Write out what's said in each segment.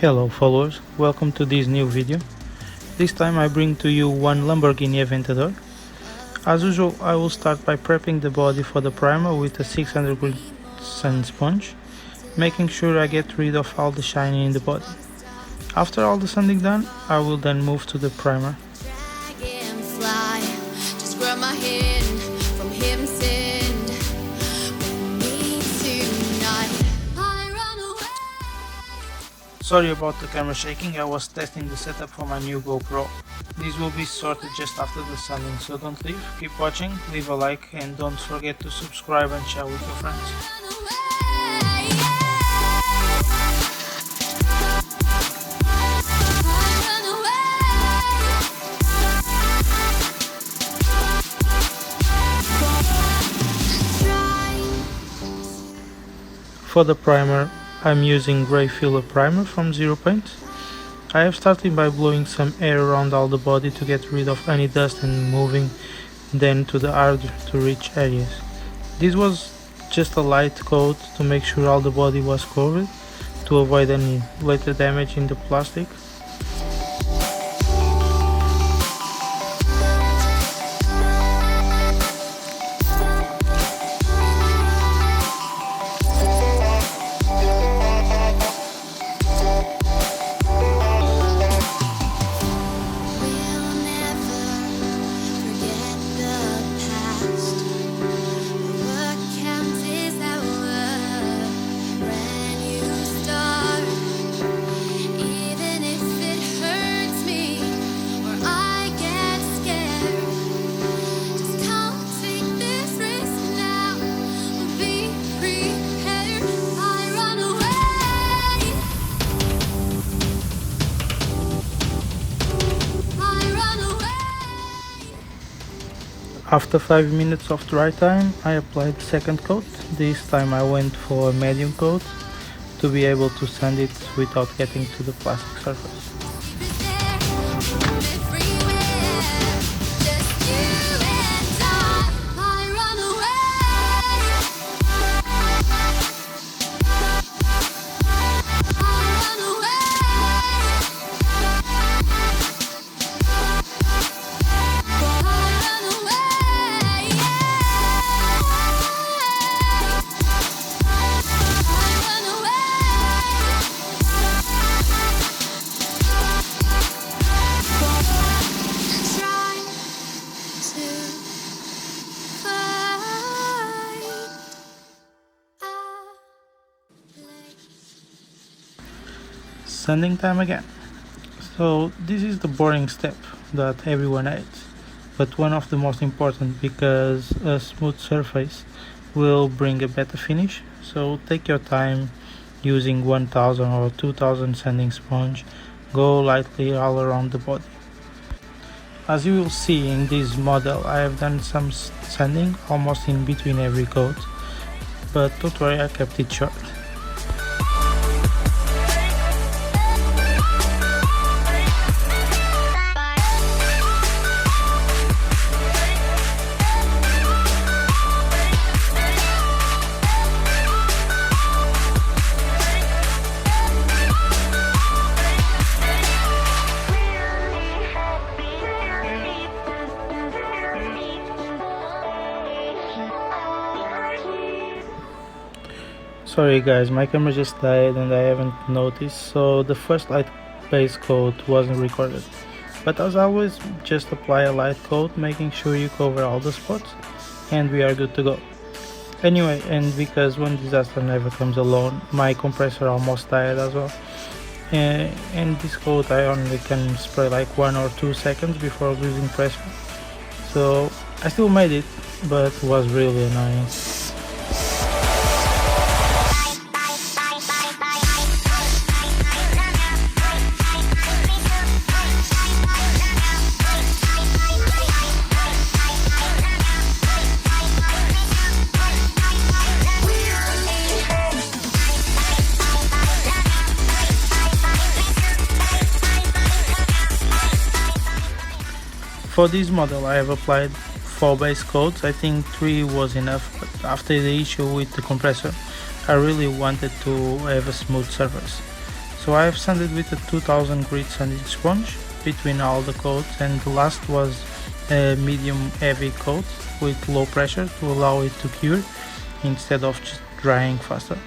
Hello followers, welcome to this new video. This time I bring to you one Lamborghini Aventador. As usual, I will start by prepping the body for the primer with a 600 grit sand sponge, making sure I get rid of all the shiny in the body. After all the sanding done, I will then move to the primer. Sorry about the camera shaking, I was testing the setup for my new GoPro. This will be sorted just after the sanding, so don't leave, keep watching, leave a like and don't forget to subscribe and share with your friends. For the primer, I'm using grey filler primer from Zero Paint. I have started by blowing some air around all the body to get rid of any dust and moving then to the hard to reach areas. This was just a light coat to make sure all the body was covered to avoid any later damage in the plastic. After 5 minutes of dry time, I applied the second coat. This time I went for a medium coat to be able to sand it without getting to the plastic surface. Sanding time again. So this is the boring step that everyone hates, but one of the most important because a smooth surface will bring a better finish. So take your time using 1000 or 2000 sanding sponge. Go lightly all around the body. As you will see in this model, I have done some sanding almost in between every coat, but don't worry, I kept it short. Sorry guys, my camera just died and I haven't noticed, so the first light base coat wasn't recorded. But as always, just apply a light coat, making sure you cover all the spots, and we are good to go. Anyway, and because one disaster never comes alone, my compressor almost died as well. And this coat I only can spray like 1 or 2 seconds before losing pressure. So I still made it, but it was really annoying. For this model I have applied 4 base coats. I think 3 was enough, but after the issue with the compressor I really wanted to have a smooth surface. So I have sanded with a 2000 grit sanding sponge between all the coats, and the last was a medium heavy coat with low pressure to allow it to cure instead of just drying faster.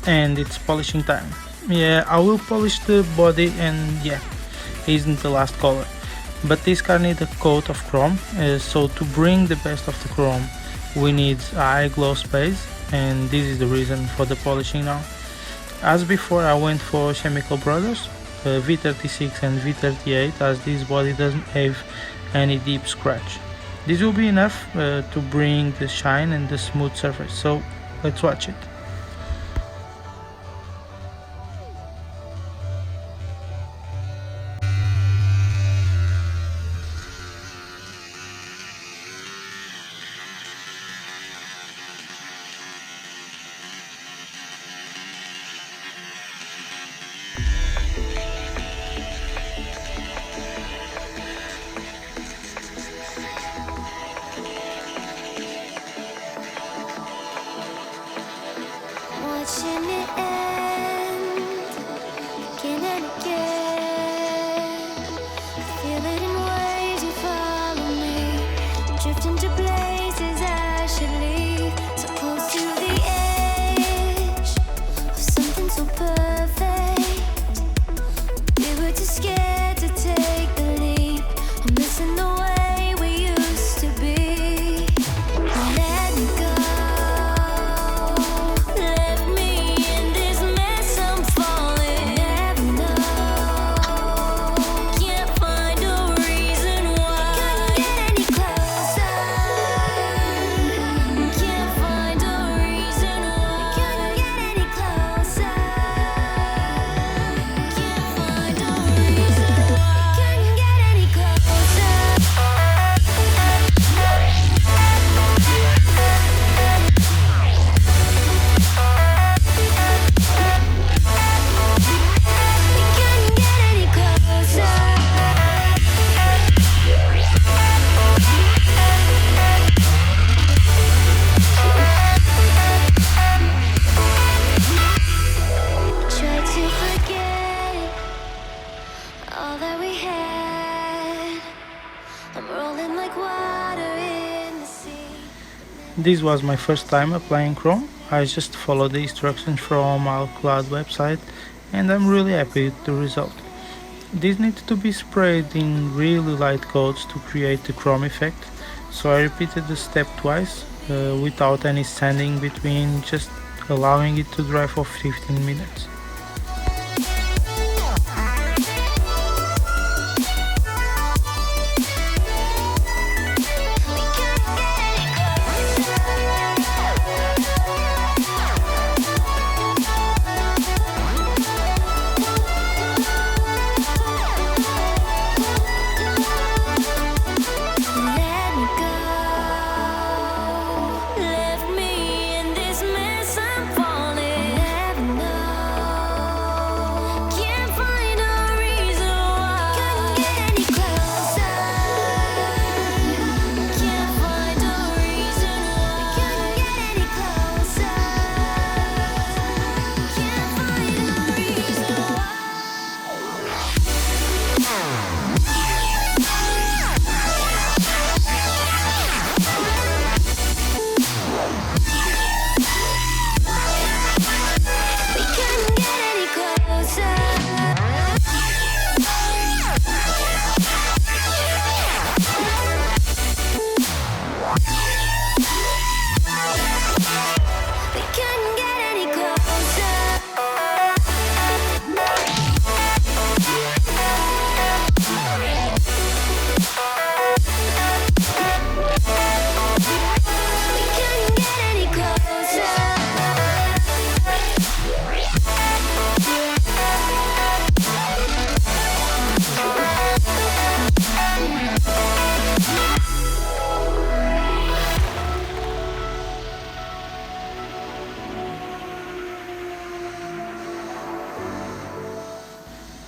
And it's polishing time. Yeah, I will polish the body, and yeah, isn't the last color. But this car needs a coat of chrome, so to bring the best of the chrome we need a high glow space, and this is the reason for the polishing now. As before, I went for Chemical Brothers V36 and V38, as this body doesn't have any deep scratch. This will be enough to bring the shine and the smooth surface, so let's watch it. Watching it end again and again. Feel it in ways you follow me, drift into places I should leave. So close to the edge of something so perfect. We were too scared to take the leap. I'm missing the way we used to be. Let me go. This was my first time applying chrome. I just followed the instructions from our cloud website, and I'm really happy with the result. This needs to be sprayed in really light coats to create the chrome effect, so I repeated the step twice without any sanding between, just allowing it to dry for 15 minutes.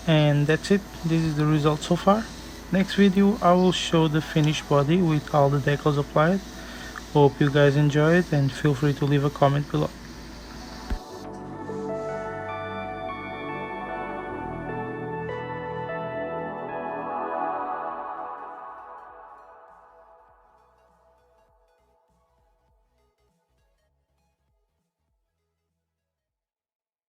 And that's it. This is the result so far. Next video I will show the finished body with all the decals applied. Hope you guys enjoy it and feel free to leave a comment below.